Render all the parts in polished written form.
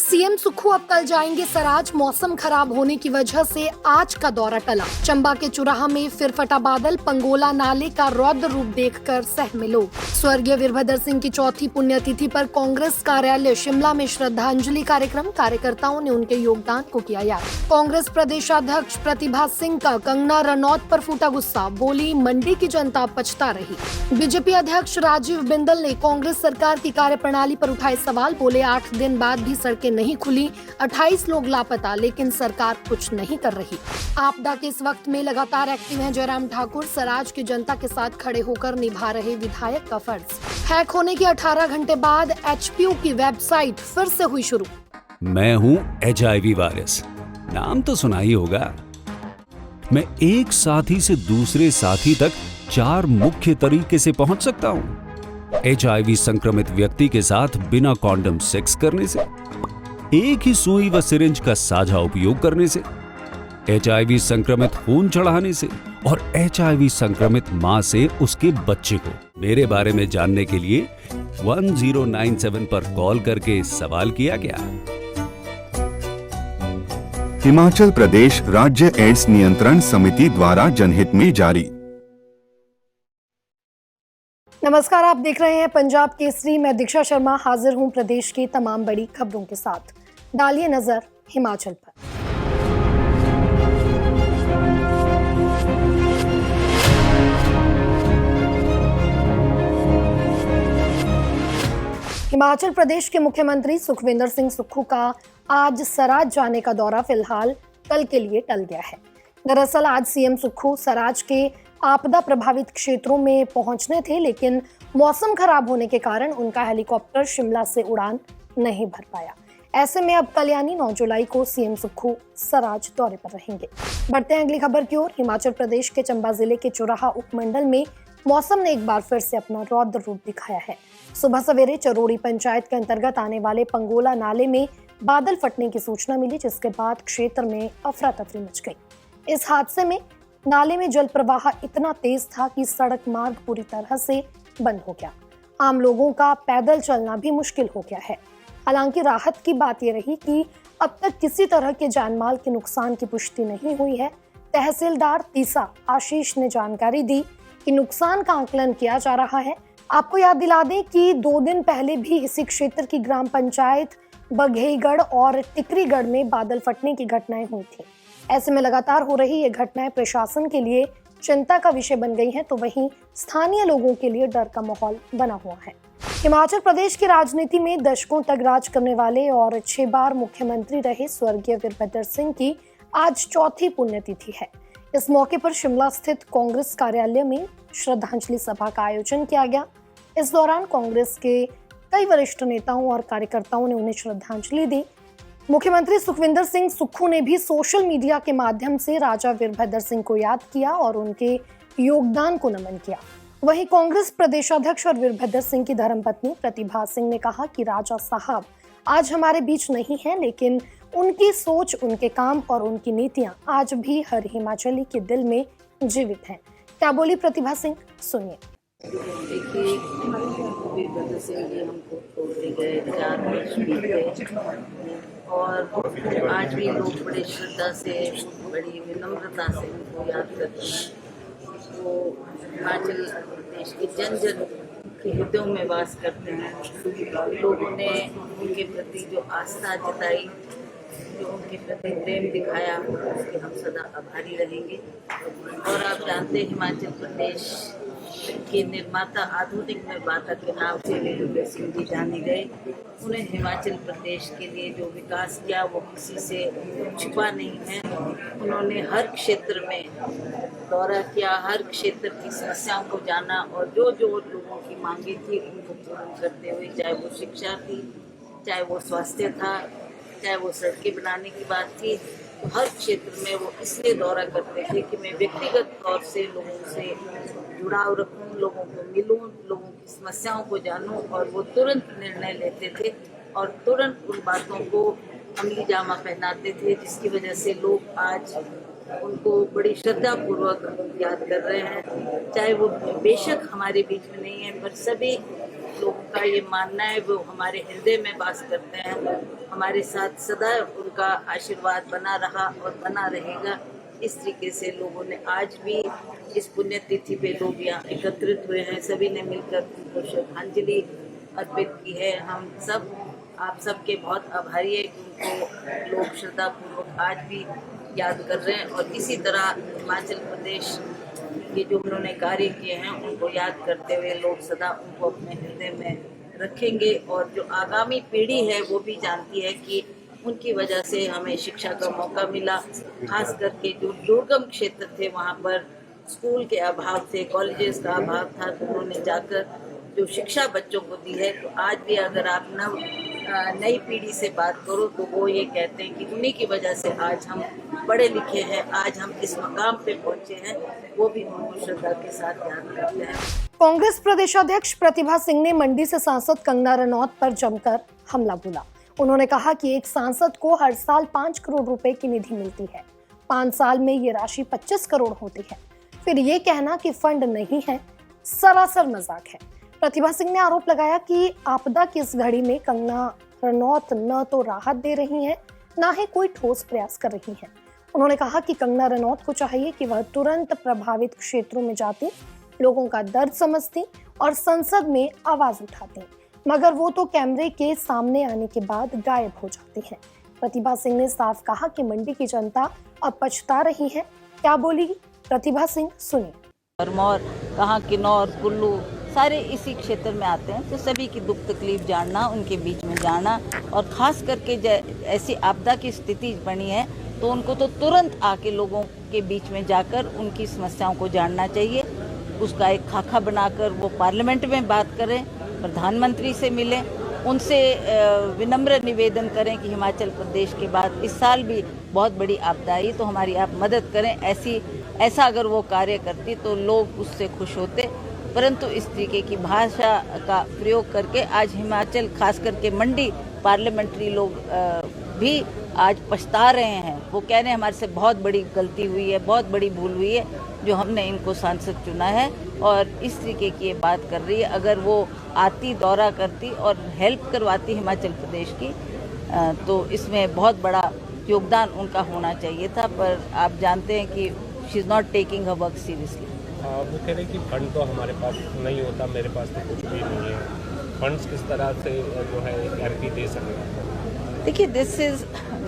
CM Sukhu अब कल जाएंगे सराज। मौसम खराब होने की वजह से आज का दौरा टला। चंबा के चुराहा में फिर फटा बादल। पंगोला नाले का रौद्र रूप देखकर सहमे लोग। स्वर्गीय वीरभद्र सिंह की चौथी पुण्यतिथि पर कांग्रेस कार्यालय शिमला में श्रद्धांजलि कार्यक्रम। कार्यकर्ताओं ने उनके योगदान को किया याद। कांग्रेस प्रदेशाध्यक्ष प्रतिभा सिंह का कंगना रनौत पर फूटा गुस्सा। बोली, मंडी की जनता पछता रही। बीजेपी अध्यक्ष राजीव बिंदल ने कांग्रेस सरकार की कार्यप्रणाली पर उठाए सवाल। बोले, 8 दिन बाद भी सड़कें नहीं खुली, 28 लोग लापता, लेकिन सरकार कुछ नहीं कर रही। आपदा के इस वक्त में लगातार एक्टिव हैं जयराम ठाकुर। सराज की जनता के साथ खड़े होकर निभा रहे विधायक का फर्ज। हैक होने के 18 घंटे बाद एचपीयू की वेबसाइट फिर से हुई शुरू। मैं हूँ HIV वायरस, नाम तो सुना ही होगा। मैं एक साथी से दूसरे साथी तक 4 मुख्य तरीके से पहुंच सकता हूँ। HIV संक्रमित व्यक्ति के साथ बिना कॉन्डम सेक्स करने से, एक ही सुई व सिरिंज का साझा उपयोग करने से, HIV संक्रमित खून चढ़ाने से और HIV संक्रमित मां से उसके बच्चे को। मेरे बारे में जानने के लिए 1097 पर कॉल करके सवाल किया गया। हिमाचल प्रदेश राज्य एड्स नियंत्रण समिति द्वारा जनहित में जारी। नमस्कार, आप देख रहे हैं पंजाब केसरी। मैं दीक्षा शर्मा हाजिर हूं प्रदेश की तमाम बड़ी खबरों के साथ। डालिए नजर हिमाचल पर। हिमाचल प्रदेश के मुख्यमंत्री सुखविंदर सिंह सुक्खू का आज सराज जाने का दौरा फिलहाल कल के लिए टल गया है। दरअसल आज सीएम सुक्खू सराज के आपदा प्रभावित क्षेत्रों में पहुंचने थे, लेकिन मौसम खराब होने के कारण उनका हेलीकॉप्टर शिमला से उड़ान नहीं भर पाया। ऐसे में अब कल यानी 9 जुलाई को सीएम सुक्खू सराज दौरे पर रहेंगे। बढ़ते हैं अगली खबर की ओर। हिमाचल प्रदेश के चंबा जिले के चुराहा उपमंडल में मौसम ने एक बार फिर से अपना रौद्र रूप दिखाया है। सुबह सवेरे चरोड़ी पंचायत के अंतर्गत आने वाले पंगोला नाले में बादल फटने की सूचना मिली, जिसके बाद क्षेत्र में अफरा तफरी मच गई। इस हादसे में नाले में जल प्रवाह इतना तेज था कि सड़क मार्ग पूरी तरह से बंद हो गया। आम लोगों का पैदल चलना भी मुश्किल हो गया है। हालांकि राहत की बात यह रही कि अब तक किसी तरह के जानमाल के नुकसान की पुष्टि नहीं हुई है। तहसीलदार तीसा आशीष ने जानकारी दी कि नुकसान का आकलन किया जा रहा है। आपको याद दिला दें कि 2 दिन पहले भी इसी क्षेत्र की ग्राम पंचायत बघेईगढ़ और टिकरीगढ़ में बादल फटने की घटनाएं हुई थी। ऐसे में लगातार हो रही ये घटनाएं प्रशासन के लिए चिंता का विषय बन गई हैं, तो वहीं स्थानीय लोगों के लिए डर का माहौल बना हुआ है। हिमाचल प्रदेश की राजनीति में दशकों तक राज करने वाले और 6 बार मुख्यमंत्री रहे स्वर्गीय वीरभद्र सिंह की आज चौथी पुण्यतिथि है। इस मौके पर शिमला स्थित कांग्रेस कार्यालय में श्रद्धांजलि सभा का आयोजन किया गया। इस दौरान कांग्रेस के कई वरिष्ठ नेताओं और कार्यकर्ताओं ने उन्हें श्रद्धांजलि दी। मुख्यमंत्री सुखविंदर सिंह सुक्खू ने भी सोशल मीडिया के माध्यम से राजा वीरभद्र सिंह को याद किया और उनके योगदान को नमन किया। वहीं कांग्रेस प्रदेशाध्यक्ष और वीरभद्र सिंह की धर्मपत्नी प्रतिभा सिंह ने कहा कि राजा साहब आज हमारे बीच नहीं हैं, लेकिन उनकी सोच, उनके काम और उनकी नीतियां आज भी हर हिमाचली के दिल में जीवित हैं। क्या बोली प्रतिभा सिंह, सुनिए। देखिए, वीरभद्र सिंह जी हमको छोड़ते गए, 4 वर्ष बीत गए और आज भी लोग बड़े श्रद्धा से, बड़ी विनम्रता से उनको याद करते हैं। वो हिमाचल प्रदेश के जन जन के हृदयों में वास करते हैं। लोगों ने उनके प्रति जो आस्था जताई, जो उनके प्रति प्रेम दिखाया, उसके हम सदा आभारी रहेंगे। और आप जानते हैं हिमाचल प्रदेश के निर्माता, आधुनिक निर्माता के नाम से वीरभद्र सिंह जी जाने गए। उन्हें हिमाचल प्रदेश के लिए जो विकास किया वो किसी से छुपा नहीं है। उन्होंने हर क्षेत्र में दौरा किया, हर क्षेत्र की समस्याओं को जाना और जो जो लोगों की मांगे थी उनको पूर्ण करते हुए, चाहे वो शिक्षा थी, चाहे वो स्वास्थ्य था, चाहे वो सड़कें बनाने की बात थी, तो हर क्षेत्र में वो इसलिए दौरा करते थे कि मैं व्यक्तिगत तौर से लोगों से जुड़ाव रखूं, लोगों को मिलूं, लोगों की समस्याओं को जानूं। और वो तुरंत निर्णय लेते थे और तुरंत उन बातों को अमली जामा पहनाते थे, जिसकी वजह से लोग आज उनको बड़ी श्रद्धापूर्वक याद कर रहे हैं। चाहे वो बेशक हमारे बीच में नहीं है, पर सभी लोगों का ये मानना है, वो हमारे हृदय में वास करते हैं, हमारे साथ सदा उनका आशीर्वाद बना रहा और बना रहेगा। इस तरीके से लोगों ने आज भी इस पुण्यतिथि पे लोग यहाँ एकत्रित हुए हैं, सभी ने मिलकर उनको श्रद्धांजलि अर्पित की है। हम सब आप सबके बहुत आभारी है कि उनको लोग श्रद्धापूर्वक आज भी याद कर रहे हैं और इसी तरह हिमाचल प्रदेश के जो उन्होंने कार्य किए हैं उनको याद करते हुए लोग सदा उनको अपने हृदय में रखेंगे। और जो आगामी पीढ़ी है वो भी जानती है कि उनकी वजह से हमें शिक्षा का मौका मिला। खास करके जो दुर्गम क्षेत्र थे वहाँ पर स्कूल के अभाव थे, कॉलेजेस का अभाव था, तो उन्होंने जाकर जो शिक्षा बच्चों को दी है। तो आज भी अगर आप नई पीढ़ी से बात करो तो वो ये कहते हैं कि उन्हीं की वजह से आज हम पढ़े लिखे हैं, आज हम इस मकाम पे पहुंचे हैं, वो भी उनको श्रद्धा के साथ याद करते हैं। कांग्रेस प्रदेशाध्यक्ष प्रतिभा सिंह ने मंडी से सांसद कंगना रनौत पर जमकर हमला बोला। उन्होंने कहा कि एक सांसद को हर साल 5 करोड़ रुपए की निधि मिलती है, 5 साल में ये राशि 25 करोड़ होती है। फिर ये कहना कि फंड नहीं है, सरासर मजाक है। प्रतिभा सिंह ने आरोप लगाया कि आपदा की इस घड़ी में कंगना रनौत न तो राहत दे रही हैं, न ही कोई ठोस प्रयास कर रही हैं। उन्होंने कहा कि कंगना रनौत को चाहिए कि वह तुरंत प्रभावित क्षेत्रों में जाती, लोगों का दर्द समझती और संसद में आवाज उठाती, मगर वो तो कैमरे के सामने आने के बाद गायब हो जाती हैं। प्रतिभा सिंह ने साफ कहा कि मंडी की जनता अब पछता रही है। क्या बोली प्रतिभा सिंह, सुनिए। भरमौर, कहाँ किन्नौर, कुल्लू, सारे इसी क्षेत्र में आते हैं, तो सभी की दुख तकलीफ जानना, उनके बीच में जाना, और ख़ास करके ऐसी आपदा की स्थिति बनी है तो उनको तो तुरंत आके लोगों के बीच में जाकर उनकी समस्याओं को जानना चाहिए। उसका एक खाका बनाकर वो पार्लियामेंट में बात करें, प्रधानमंत्री से मिलें, उनसे विनम्र निवेदन करें कि हिमाचल प्रदेश के बाद इस साल भी बहुत बड़ी आपदा आई तो हमारी आप मदद करें। ऐसा अगर वो कार्य करती तो लोग उससे खुश होते, परंतु इस तरीके की भाषा का प्रयोग करके आज हिमाचल, खास करके मंडी पार्लियामेंट्री लोग भी आज पछता रहे हैं। वो कह रहे हैं हमारे से बहुत बड़ी गलती हुई है, बहुत बड़ी भूल हुई है जो हमने इनको सांसद चुना है, और इस तरीके की ये बात कर रही है। अगर वो आती, दौरा करती और हेल्प करवाती हिमाचल प्रदेश की तो इसमें बहुत बड़ा योगदान उनका होना चाहिए था, पर आप जानते हैं कि she is not taking her work seriously. वो कह रहे कि फंड तो हमारे पास नहीं होता, मेरे पास तो कुछ भी नहीं है, फंड्स किस तरह से जो है एमपी दे सकेगा। देखिए,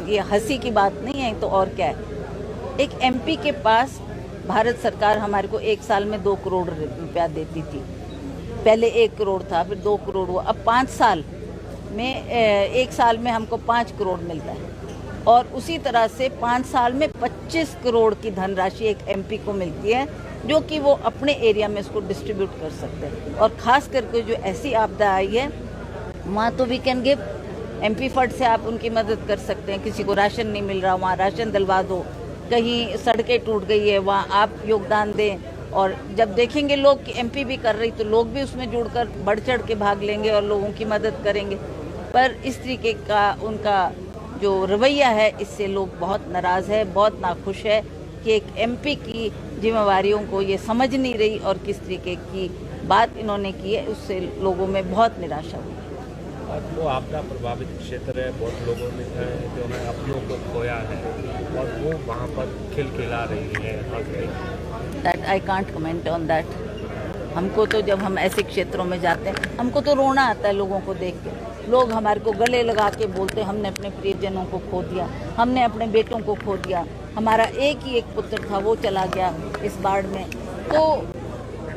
ये हंसी की बात नहीं है तो और क्या है। एक एमपी के पास भारत सरकार हमारे को एक साल में 2 करोड़ रुपया देती थी। पहले 1 करोड़ था, फिर 2 करोड़ हुआ, अब 5 साल में एक साल में हमको 5 करोड़ मिलता है, और उसी तरह से 5 साल में 25 करोड़ की धनराशि एक एमपी को मिलती है, जो कि वो अपने एरिया में इसको डिस्ट्रीब्यूट कर सकते हैं। और ख़ास करके जो ऐसी आपदा आई है वहाँ तो we can give, MP fund से आप उनकी मदद कर सकते हैं। किसी को राशन नहीं मिल रहा, वहाँ राशन दिलवा दो, कहीं सड़कें टूट गई है वहाँ आप योगदान दें, और जब देखेंगे लोग कि एमपी भी कर रही तो लोग भी उसमें जुड़कर बढ़ चढ़ के भाग लेंगे और लोगों की मदद करेंगे। पर इस तरीके का उनका जो रवैया है इससे लोग बहुत नाराज़ है, बहुत नाखुश है कि एक एमपी की जिम्मेवारियों को ये समझ नहीं रही, और किस तरीके की बात इन्होंने की है उससे लोगों में बहुत निराशा हुई। वो आपदा प्रभावित क्षेत्र है, बहुत लोगों ने जो है अपनों को खोया है और वो वहाँ पर खिलखिला रही है, हंस रही है। That I can't comment on that. हमको तो जब हम ऐसे क्षेत्रों में जाते हैं हमको तो रोना आता है लोगों को देख के। लोग हमारे को गले लगा के बोलते हैं हमने अपने प्रियजनों को खो दिया, हमने अपने बेटों को खो दिया, हमारा एक ही एक पुत्र था वो चला गया इस बाढ़ में। तो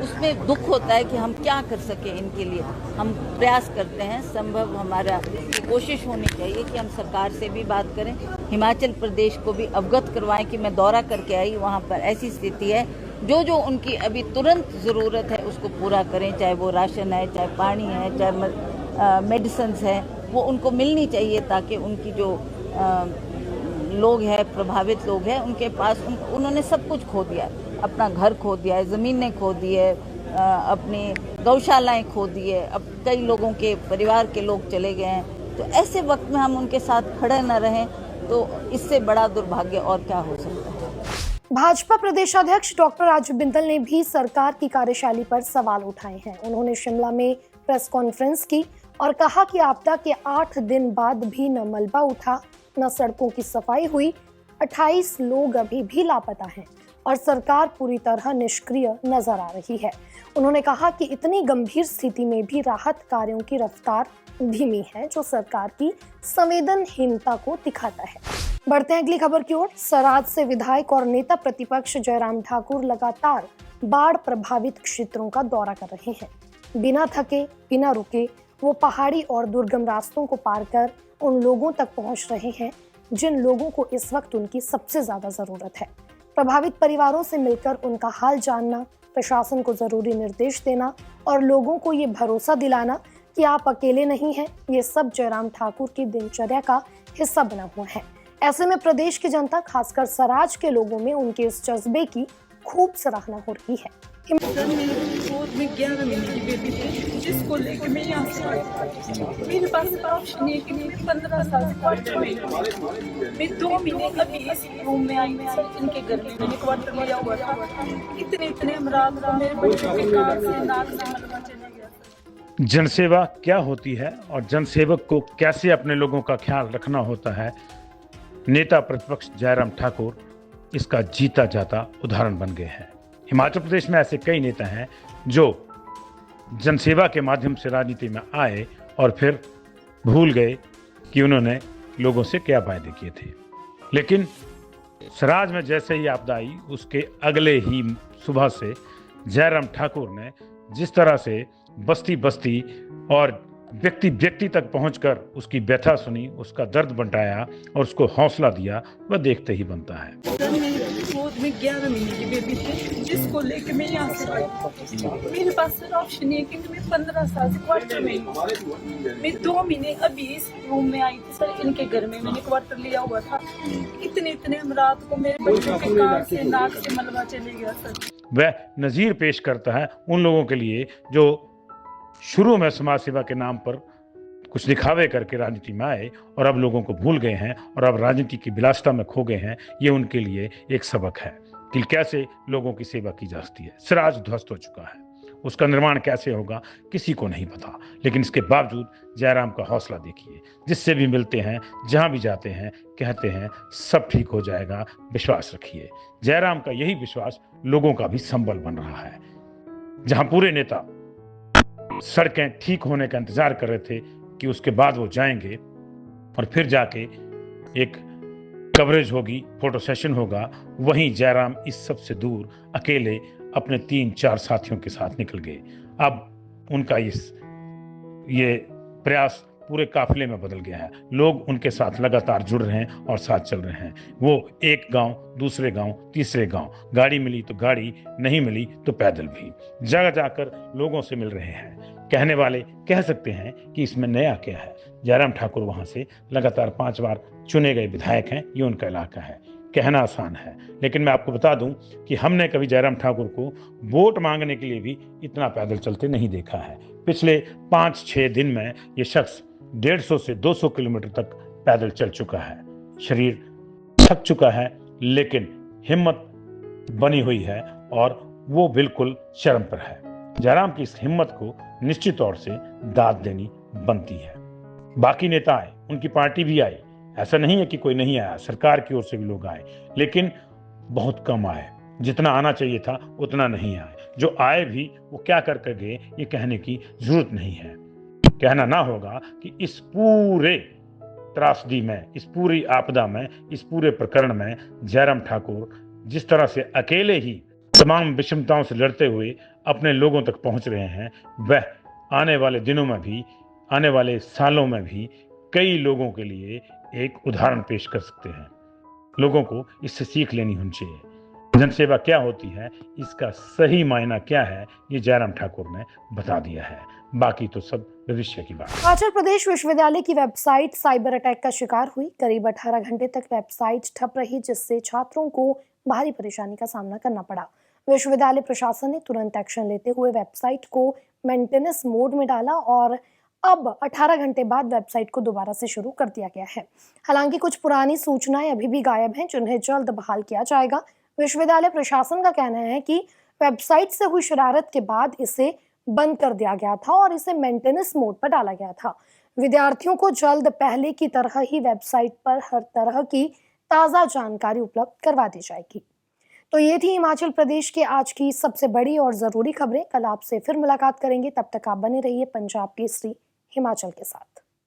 उसमें दुख होता है कि हम क्या कर सकें इनके लिए। हम प्रयास करते हैं, संभव हमारा कोशिश होनी चाहिए कि हम सरकार से भी बात करें, हिमाचल प्रदेश को भी अवगत करवाएं कि मैं दौरा करके आई, वहाँ पर ऐसी स्थिति है, जो जो उनकी अभी तुरंत ज़रूरत है उसको पूरा करें, चाहे वो राशन है, चाहे पानी है, चाहे मेडिसिन्स है, वो उनको मिलनी चाहिए, ताकि उनकी जो लोग हैं, प्रभावित लोग हैं, उनके पास उन्होंने सब कुछ खो दिया है, अपना घर खो दिया है, ज़मीनें खो दी है, अपनी गौशालाएं खो दी है, अब कई लोगों के परिवार के लोग चले गए हैं। तो ऐसे वक्त में हम उनके साथ खड़े न रहें तो इससे बड़ा दुर्भाग्य और क्या हो सकता है। भाजपा प्रदेशाध्यक्ष डॉक्टर राजू बिंदल ने भी सरकार की कार्यशैली पर सवाल उठाए हैं। उन्होंने शिमला में प्रेस कॉन्फ्रेंस की और कहा कि आपदा के 8 दिन बाद भी न मलबा उठा, न सड़कों की सफाई हुई, 28 लोग अभी भी लापता हैं और सरकार पूरी तरह निष्क्रिय नजर आ रही है। उन्होंने कहा कि इतनी गंभीर स्थिति में भी राहत कार्यों की रफ्तार धीमी है, जो सरकार की संवेदनहीनता को दिखाता है। बढ़ते हैं अगली खबर की ओर। सराज से विधायक और नेता प्रतिपक्ष जयराम ठाकुर लगातार बाढ़ प्रभावित क्षेत्रों का दौरा कर रहे हैं। बिना थके, बिना रुके वो पहाड़ी और दुर्गम रास्तों को पार कर उन लोगों तक पहुंच रहे हैं जिन लोगों को इस वक्त उनकी सबसे ज्यादा जरूरत है। प्रभावित परिवारों से मिलकर उनका हाल जानना, प्रशासन को जरूरी निर्देश देना और लोगों को ये भरोसा दिलाना कि आप अकेले नहीं हैं, ये सब जयराम ठाकुर की दिनचर्या का हिस्सा बना हुआ है। ऐसे में प्रदेश की जनता, खासकर सराज के लोगों में उनके इस जज्बे की खूब सराहना हो रही है। सर, मेरे गोद में 11 महीने की बेटी थी, जिसको लेकर मैं यहाँ से आई। मेरे पास ऑप्शन है कि मैं 15 साल से क्वार्टर में मैं 2 महीने अभी इस रूम में आई। सर, इनके घर में मैंने क्वार्टर लिया हुआ था। इतने हम रात को मेरे बच्चों के कान से, नाक से मलबा चले गया। जनसेवा क्या होती है और जनसेवक को कैसे अपने लोगों का ख्याल रखना होता है, नेता प्रतिपक्ष जयराम ठाकुर इसका जीता जाता उदाहरण बन गए हैं। हिमाचल प्रदेश में ऐसे कई नेता हैं जो जनसेवा के माध्यम से राजनीति में आए और फिर भूल गए कि उन्होंने लोगों से क्या वायदे किए थे। लेकिन सराज में जैसे ही आपदा आई, उसके अगले ही सुबह से जयराम ठाकुर ने जिस तरह से बस्ती बस्ती और व्यक्ति व्यक्ति तक पहुंचकर उसकी व्यथा सुनी, उसका दर्द बंटाया और उसको हौसला दिया, वह देखते ही बनता है। सर, मेरे गोद में 11 महीने की बेटी थी, जिसको लेकर मैं यहाँ से आई। मेरे पास सर ऑप्शन है कि मैं 15 साल से क्वार्टर में मैं 2 महीने अभी इस रूम में आई थी। सर, इनके घर में मैंने क्वार्टर लिया हुआ था। इतने हम रात को मेरे बच्चों के कान से, नाक से मलबा चले गया। सर, वह नज़ीर पेश करता है उन लोगों के लिए जो शुरू में समाज सेवा के नाम पर कुछ दिखावे करके राजनीति में आए और अब लोगों को भूल गए हैं और अब राजनीति की विलासिता में खो गए हैं। ये उनके लिए एक सबक है कि कैसे लोगों की सेवा की जा सकती है। सराज ध्वस्त हो चुका है, उसका निर्माण कैसे होगा किसी को नहीं पता, लेकिन इसके बावजूद जयराम का हौसला देखिए। जिससे भी मिलते हैं, जहां भी जाते हैं, कहते हैं सब ठीक हो जाएगा, विश्वास रखिए। जयराम का यही विश्वास लोगों का भी संबल बन रहा है। जहां पूरे नेता सड़कें ठीक होने का इंतजार कर रहे थे कि उसके बाद वो जाएंगे और फिर जाके एक कवरेज होगी, फोटो सेशन होगा, वहीं जयराम इस सब से दूर अकेले अपने 3-4 साथियों के साथ निकल गए। अब उनका ये प्रयास पूरे काफिले में बदल गया है। लोग उनके साथ लगातार जुड़ रहे हैं और साथ चल रहे हैं। वो एक गांव, दूसरे गांव, तीसरे गांव, गाड़ी मिली तो गाड़ी, नहीं मिली तो पैदल भी जगह जाकर लोगों से मिल रहे हैं। कहने वाले कह सकते हैं कि इसमें नया क्या है। जयराम ठाकुर वहां से लगातार 5 बार चुने गए विधायक हैं, ये उनका इलाका है। कहना आसान है, लेकिन मैं आपको बता दूं कि हमने कभी जयराम ठाकुर को वोट मांगने के लिए भी इतना पैदल चलते नहीं देखा है। पिछले 5-6 दिन में ये शख्स 150 से 200 किलोमीटर तक पैदल चल चुका है। शरीर थक चुका है, लेकिन हिम्मत बनी हुई है और वो बिल्कुल शर्म पर है। जयराम की इस हिम्मत को निश्चित तौर से दाद देनी बनती है। बाकी नेता आए, उनकी पार्टी भी आई, ऐसा नहीं है कि कोई नहीं आया, सरकार की ओर से भी लोग आए, लेकिन बहुत कम आए। जितना आना चाहिए था उतना नहीं आए। जो आए भी वो क्या करके गए ये कहने की जरूरत नहीं है। कहना ना होगा कि इस पूरे त्रासदी में, इस पूरी आपदा में, इस पूरे प्रकरण में जयराम ठाकुर जिस तरह से अकेले ही तमाम विषमताओं से लड़ते हुए अपने लोगों तक पहुंच रहे हैं, वह आने वाले दिनों में भी, आने वाले सालों में भी कई लोगों के लिए एक उदाहरण पेश कर सकते हैं। लोगों को इससे सीख लेनी होनी चाहिए। जनसेवा क्या होती है, इसका सही मायना क्या है, ये जयराम ठाकुर ने बता दिया है। बाकी तो सब भविष्य की बात। हिमाचल प्रदेश विश्वविद्यालय की वेबसाइट साइबर अटैक का शिकार हुई। करीब 18 घंटे तक वेबसाइट ठप रही, जिससे छात्रों को भारी परेशानी का सामना करना पड़ा। विश्वविद्यालय प्रशासन ने तुरंत एक्शन लेते हुए वेबसाइट को मेंटेनेंस मोड में डाला और अब 18 घंटे बाद वेबसाइट को दोबारा से शुरू कर दिया गया है। हालांकि कुछ पुरानी सूचनाएं अभी भी गायब हैं, जिन्हें जल्द बहाल किया जाएगा। विश्वविद्यालय प्रशासन का कहना है कि वेबसाइट से हुई शरारत के बाद इसे बंद कर दिया गया था और इसे मेंटेनेंस मोड पर डाला गया था। विद्यार्थियों को जल्द पहले की तरह ही वेबसाइट पर हर तरह की ताज़ा जानकारी उपलब्ध करवा दी जाएगी। तो ये थी हिमाचल प्रदेश के आज की सबसे बड़ी और ज़रूरी खबरें। कल आपसे फिर मुलाकात करेंगे, तब तक आप बने रहिए पंजाब केसरी हिमाचल के साथ।